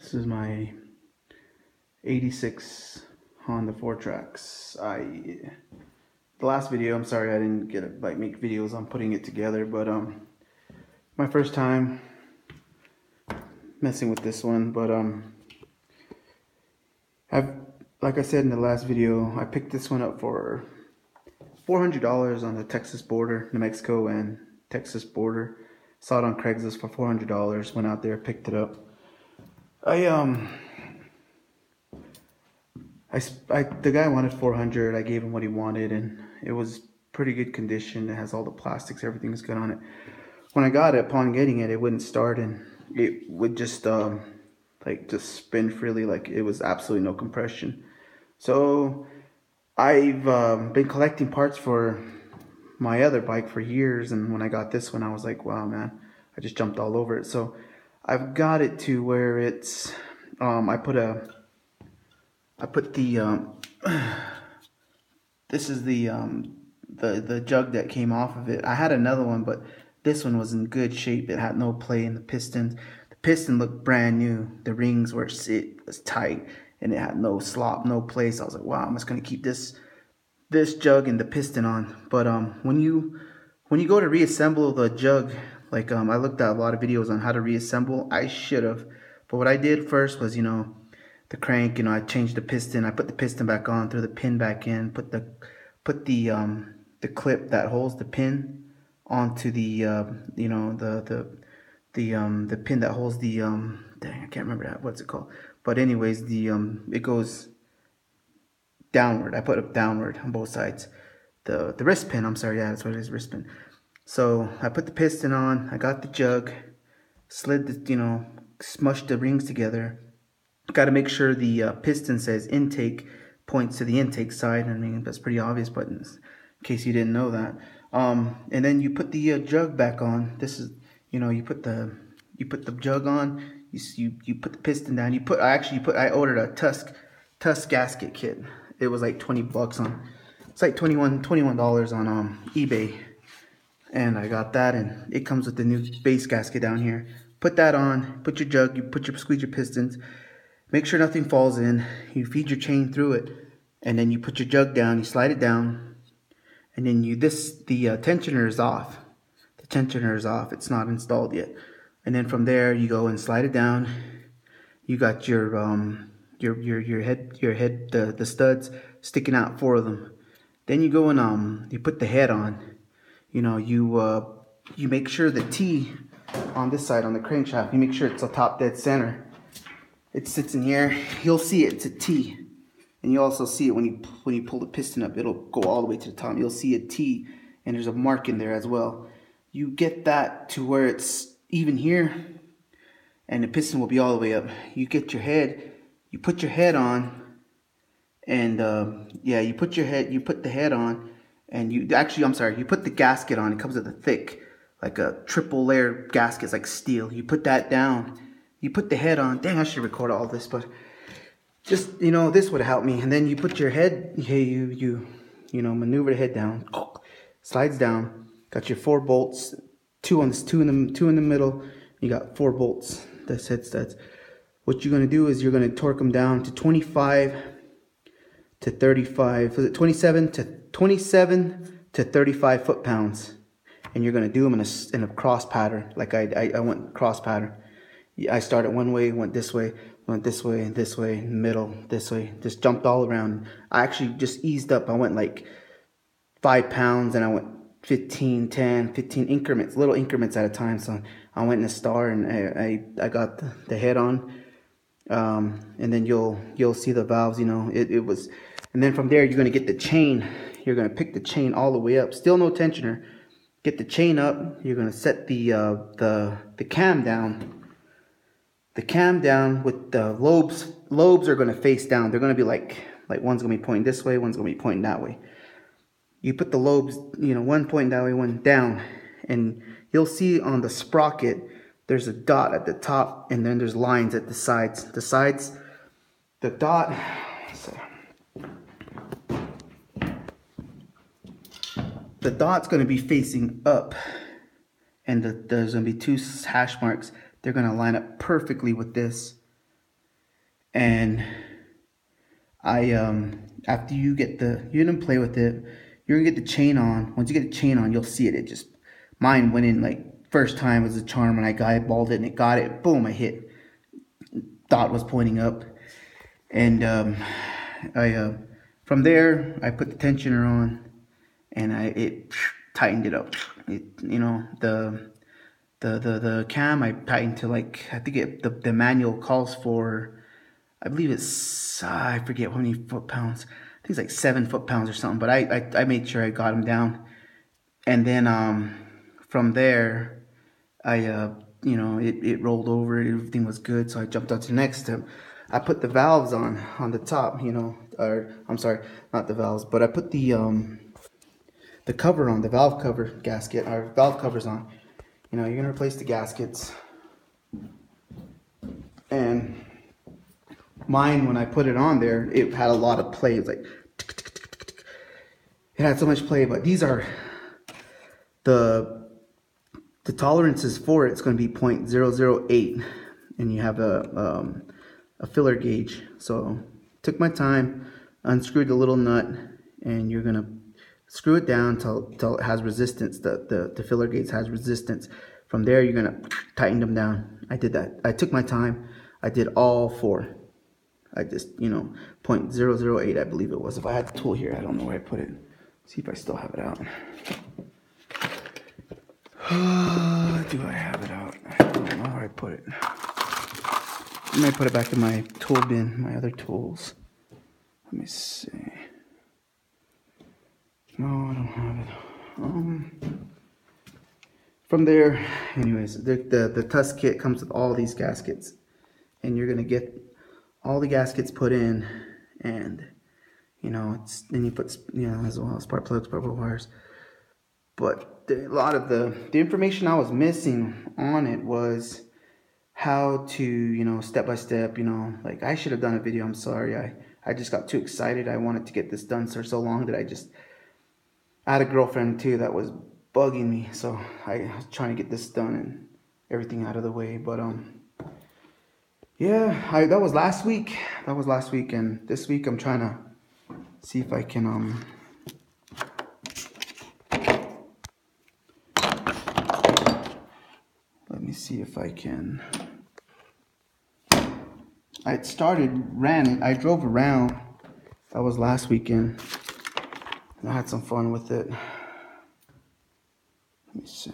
This is my 86 Honda Fourtrax. The last video, I'm sorry I didn't get to make videos on putting it together, but my first time messing with this one. But like I said in the last video, I picked this one up for $400 on the Texas border, New Mexico and Texas border. Saw it on Craigslist for $400. Went out there, picked it up. The guy wanted 400. I gave him what he wanted, and it was pretty good condition. It has all the plastics, everything's good on it. When I got it, upon getting it, it wouldn't start, and it would just just spin freely, like it was absolutely no compression. So I've been collecting parts for my other bike for years, and when I got this one, I was like, wow, man, I just jumped all over it. So I've got it to where it's I put the this is the jug that came off of it. I had another one, but this one was in good shape. It had no play in the pistons. The piston looked brand new. The rings were was tight, and it had no slop, no play. So I was like, wow, I'm just gonna keep this jug and the piston on. But when you go to reassemble the jug, like I looked at a lot of videos on how to reassemble. I should have, but what I did first was, the crank, I changed the piston. I put the piston back on, threw the pin back in, put the clip that holds the pin onto the the pin that holds the dang, I can't remember what's it called. But anyways, it goes downward. I put it downward on both sides. The wrist pin, I'm sorry, yeah, that's what it is, wrist pin. So I put the piston on, I got the jug, slid the, smushed the rings together. Got to make sure the piston says intake, points to the intake side. I mean, that's pretty obvious, but in case you didn't know that. And then you put the jug back on. This is, you put the jug on. You put the piston down. I ordered a Tusk gasket kit. It was like 20 bucks on. It's like $21 on eBay. And I got that, and it comes with the new base gasket down here. Put that on. Put your jug. Squeeze your pistons. Make sure nothing falls in. You feed your chain through it, and then you put your jug down. You slide it down, and then the tensioner is off. The tensioner is off. It's not installed yet. And then from there you go and slide it down. You got your head, the studs sticking out, 4 of them. Then you go and you put the head on. You make sure the T on this side on the crankshaft, you make sure it's a top dead center. It sits in here. You'll see it's a T, and you also see it when you pull the piston up. It'll go all the way to the top. You'll see a T, and there's a mark in there as well. You get that to where it's even here, and the piston will be all the way up. You get your head. You put your head on, and you put the head on, and you put the gasket on. It comes with a thick, like a triple layer gasket. It's like steel. You put that down. You put the head on. Dang, I should record all this, but just, this would help me. And then you put your head, you maneuver the head down, slides down. Got your 4 bolts, two in the middle. You got 4 bolts. That's head studs. What you're gonna do is you're gonna torque them down to 25 to 35. Was it 27 to 35 foot-pounds? And you're gonna do them in a cross pattern. Like I went cross pattern. I started one way, went this way, this way, middle, this way. Just jumped all around. I actually just eased up. I went like 5 pounds, and I went 15, 10, 15 increments, little increments at a time. So I went in a star, and I got the head on. And then you'll see the valves. It was, and then from there you're gonna get the chain. You're gonna pick the chain all the way up. Still no tensioner. Get the chain up. You're gonna set the cam down. The cam down with the lobes. Lobes are going to face down. They're going to be like one's going to be pointing this way, one's going to be pointing that way. You put the lobes, one pointing that way, one down. And you'll see on the sprocket, there's a dot at the top, and then there's lines at the sides. The dot, the dot's going to be facing up. And there's going to be 2 hash marks. They're going to line up perfectly with this. And I after you get you didn't play with it, you're gonna get the chain on. Once you get the chain on, you'll see it. It just mine went in like first time was a charm when I eyeballed it and it got it. Boom! I hit. Dot was pointing up, and I from there I put the tensioner on, and it tightened it up. It the cam I tightened to like I think the manual calls for. I believe it's, I forget how many foot-pounds. I think it's like 7 foot-pounds or something. But I made sure I got him down. And then from there, it rolled over. Everything was good. So I jumped on to the next step. I put the valves on the top, or I'm sorry, not the valves, but I put the cover on, the valve cover gasket, or valve covers on. You're going to replace the gaskets. And mine, when I put it on there, it had a lot of play. It was like it had so much play. But these are the tolerances for it. It's going to be 0.008, and you have a filler gauge. So took my time, unscrewed the little nut, and you're gonna screw it down till it has resistance. The filler gauge has resistance. From there, you're gonna tighten them down. I did that. I took my time. I did all 4. I just, 0.008, I believe it was. If I had the tool here, I don't know where I put it. See if I still have it out. Do I have it out? I don't know where I put it. I might put it back in my tool bin, my other tools. Let me see. No, I don't have it. From there, anyways, the Tusk kit comes with all these gaskets. And you're going to get all the gaskets put in, and then you put as well spark plugs, spark plug wires. But a lot of the information I was missing on it was how to step by step. Like I should have done a video. I'm sorry, I just got too excited. I wanted to get this done for so long that I had a girlfriend too that was bugging me, so I was trying to get this done and everything out of the way. But yeah, that was last week. And this week I'm trying to see if I can let me see if I can. I drove around. That was last weekend. And I had some fun with it. Let me see.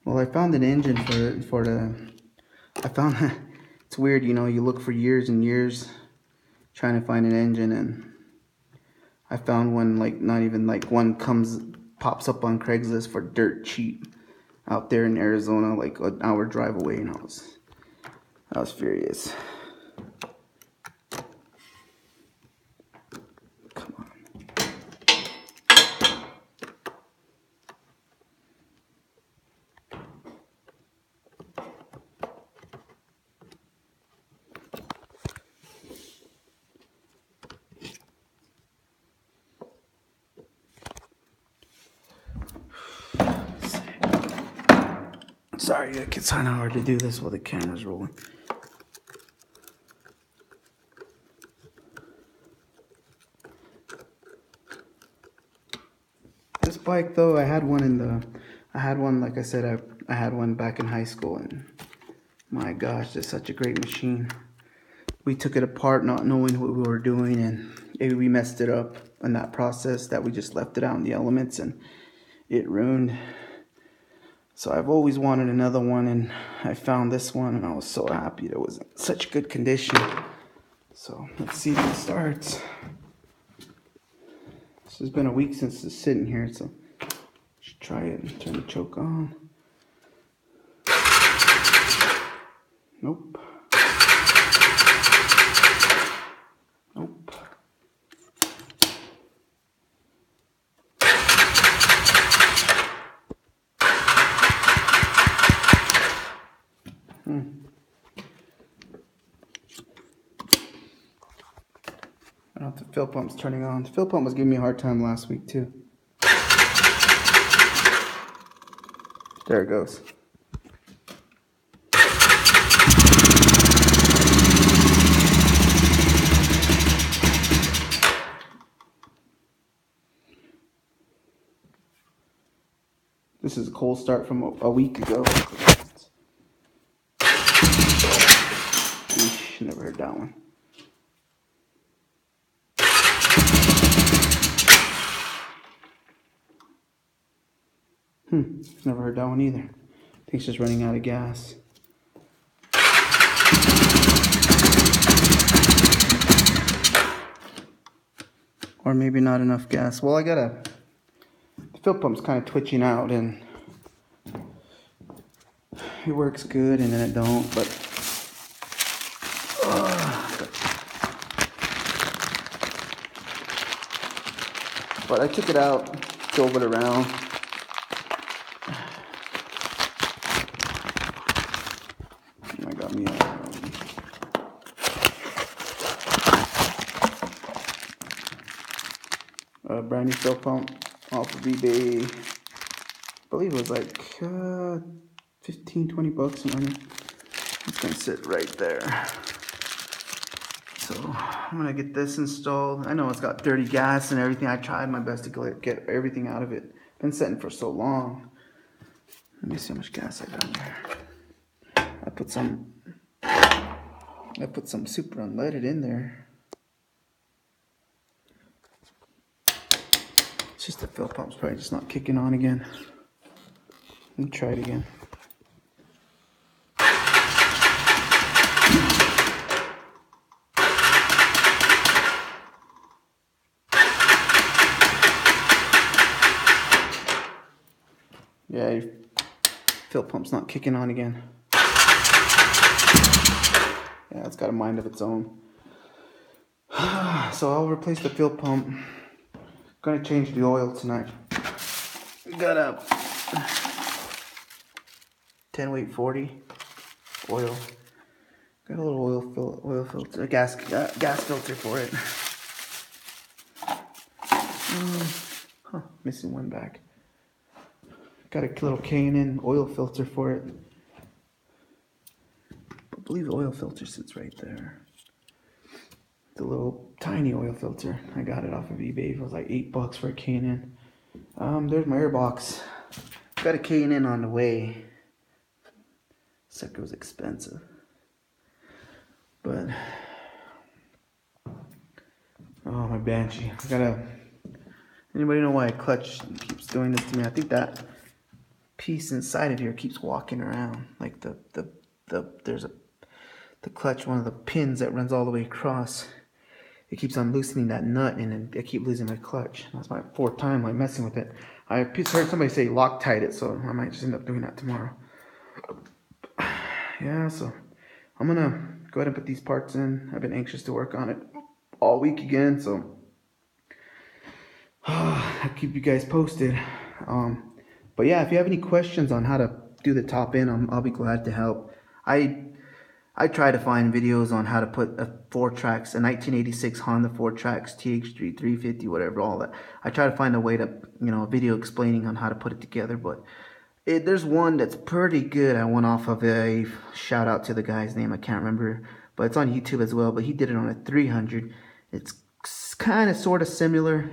Well, I found an engine I found, it's weird, you look for years and years trying to find an engine, and I found one, like, not even, like, one pops up on Craigslist for dirt cheap out there in Arizona, like an hour drive away, and I was furious. Come on. Sorry, it's kind of hard to do this while the camera's rolling. This bike, though, I had one, like I said, I had one back in high school, and my gosh, it's such a great machine. We took it apart not knowing what we were doing, and maybe we messed it up in that process, that we just left it out in the elements, and it ruined. So I've always wanted another one, and I found this one, and I was so happy it was in such good condition. So let's see if it starts. It's been a week since it's sitting here, so should try it and turn the choke on. Nope. Nope. I don't know if the fill pump's turning on. The fill pump was giving me a hard time last week too. There it goes. This is a cold start from a week ago. Eesh, never heard that one. Never heard that one either. I think it's just running out of gas. Or maybe not enough gas. Well, the fill pump's kind of twitching out, and it works good and then it don't, but I took it out, drove it around. I got me a brand new fill pump off of eBay. I believe it was like 15-20 bucks and money. It's gonna sit right there. So I'm gonna get this installed. I know it's got dirty gas and everything. I tried my best to get everything out of it. Been sitting for so long. Let me see how much gas I got in there. I put some super unleaded in there. It's just the fill pump's probably just not kicking on again. Let me try it again. Yeah, your fill pump's not kicking on again. Yeah, it's got a mind of its own. So I'll replace the fill pump. Gonna change the oil tonight. Got a 10 weight 40 oil. Got a little oil filter, a gas filter for it. Missing one back. Got a little K&N oil filter for it. I believe the oil filter sits right there. The little tiny oil filter. I got it off of eBay. It was like $8 for a K&N. There's my air box. Got a K&N on the way. Sucker was expensive. But oh, my Banshee. Anybody know why a clutch keeps doing this to me? I think that piece inside of here keeps walking around. Like there's the clutch, one of the pins that runs all the way across. It keeps on loosening that nut, and then I keep losing my clutch. That's my fourth time like messing with it. I heard somebody say Loctite it, so I might just end up doing that tomorrow. Yeah, so I'm gonna go ahead and put these parts in. I've been anxious to work on it all week again, so I'll keep you guys posted. But yeah, if you have any questions on how to do the top end, I'll be glad to help. I try to find videos on how to put a Fourtrax, a 1986 Honda Fourtrax TH3 350, whatever, all that. I try to find a way to, a video explaining on how to put it together, but there's one that's pretty good. I went off of a shout out to the guy's name, I can't remember, but it's on YouTube as well, but he did it on a 300. It's kind of sort of similar,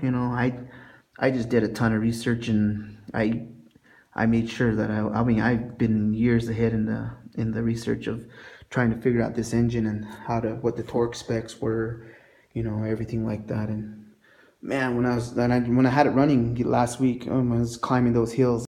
I just did a ton of research, and I made sure that I've been years ahead in the research of trying to figure out this engine and what the torque specs were, everything like that. And man, when I had it running last week, I was climbing those hills.